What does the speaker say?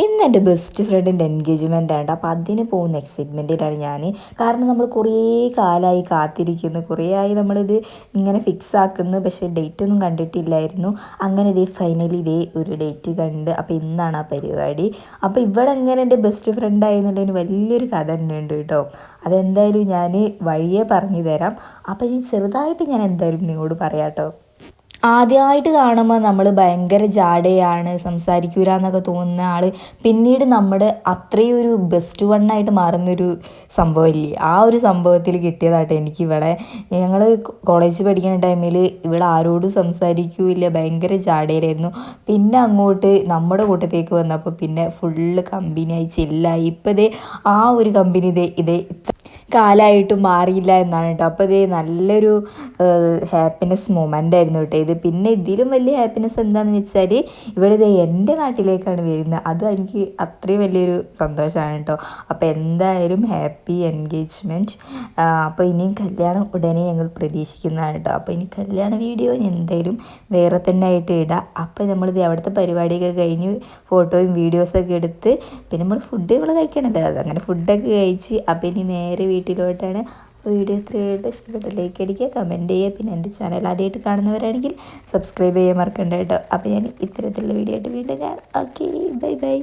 ഇന്ന് എൻ്റെ ബെസ്റ്റ് ഫ്രണ്ടിൻ്റെ എൻഗേജ്മെൻ്റ് ആണ്. അപ്പോൾ അതിന് പോകുന്ന എക്സൈറ്റ്മെൻറ്റിലാണ് ഞാൻ. കാരണം നമ്മൾ കുറേ കാലമായി കാത്തിരിക്കുന്നു, കുറേ ആയി നമ്മളിത് ഇങ്ങനെ ഫിക്സ് ആക്കുന്നു, പക്ഷേ ഡേറ്റ് ഒന്നും കണ്ടിട്ടില്ലായിരുന്നു. അങ്ങനെ ഇതേ ഫൈനലി ഇതേ ഒരു ഡേറ്റ് കണ്ട്. അപ്പോൾ ഇന്നാണ് ആ പരിപാടി. അപ്പോൾ ഇവിടെ എങ്ങനെ എൻ്റെ ബെസ്റ്റ് ഫ്രണ്ട് ആയെന്നുള്ളതിന് വലിയൊരു കഥ തന്നെയുണ്ട് കേട്ടോ. അതെന്തായാലും ഞാൻ വഴിയേ പറഞ്ഞു തരാം. അപ്പോൾ ഞാൻ എന്തായാലും നിങ്ങളോട് പറയാം കേട്ടോ. ആദ്യമായിട്ട് കാണുമ്പോൾ നമ്മൾ ഭയങ്കര ജാടയാണ്, സംസാരിക്കൂല എന്നൊക്കെ തോന്നുന്ന ആൾ പിന്നീട് നമ്മുടെ അത്രയും ഒരു ബെസ്റ്റ് വണ്ണായിട്ട് മാറുന്നൊരു സംഭവമില്ലേ, ആ ഒരു സംഭവത്തിൽ കിട്ടിയതായിട്ട് എനിക്ക് ഇവിടെ. ഞങ്ങൾ കോളേജ് പഠിക്കുന്ന ടൈമിൽ ഇവിടെ ആരോടും സംസാരിക്കൂല, ഭയങ്കര ജാടയിലായിരുന്നു. പിന്നെ അങ്ങോട്ട് നമ്മുടെ കൂട്ടത്തേക്ക് വന്നപ്പോൾ പിന്നെ ഫുള്ള് കമ്പനിയായി ചില്ലായി. ഇപ്പോൾ ഇതേ ആ ഒരു കമ്പനി ഇതേ കാലമായിട്ടും മാറിയില്ല എന്നാണ് കേട്ടോ. അപ്പോൾ ഇത് നല്ലൊരു ഹാപ്പിനെസ് മൊമെൻ്റ് ആയിരുന്നു കേട്ടോ ഇത്. പിന്നെ ഇതിലും വലിയ ഹാപ്പിനെസ് എന്താണെന്ന് വെച്ചാൽ ഇവിടെ ഇത് എൻ്റെ നാട്ടിലേക്കാണ് വരുന്നത്. അത് എനിക്ക് അത്രയും വലിയൊരു സന്തോഷമാണ് കേട്ടോ. അപ്പോൾ എന്തായാലും ഹാപ്പി എൻഗേജ്മെൻറ്റ്. അപ്പോൾ ഇനിയും കല്യാണം ഉടനെ ഞങ്ങൾ പ്രതീക്ഷിക്കുന്നതാണ് കേട്ടോ. അപ്പോൾ ഇനി കല്യാണ വീഡിയോ എന്തായാലും വേറെ തന്നെ ആയിട്ട് ഇടാം. അപ്പോൾ നമ്മളിത് അവിടുത്തെ പരിപാടിയൊക്കെ കഴിഞ്ഞ് ഫോട്ടോയും വീഡിയോസൊക്കെ എടുത്ത് പിന്നെ നമ്മൾ ഫുഡ് കഴിക്കണമല്ലോ, അതങ്ങനെ ഫുഡൊക്കെ കഴിച്ച് അപ്പോൾ ഇനി നേരെ വീട്ടിലോട്ടാണ്. വീഡിയോ എത്രയായിട്ട് ഇഷ്ടപ്പെട്ട ലൈക്ക് അടിക്കുക, കമൻറ്റ് ചെയ്യുക. പിന്നെ എൻ്റെ ചാനൽ ആദ്യമായിട്ട് കാണുന്നവരാണെങ്കിൽ സബ്സ്ക്രൈബ് ചെയ്യാൻ മറക്കണ്ട കേട്ടോ. അപ്പോൾ ഞാൻ ഇത്തരത്തിലുള്ള വീഡിയോ ആയിട്ട് വീണ്ടും കാണാം. Okay, bye bye.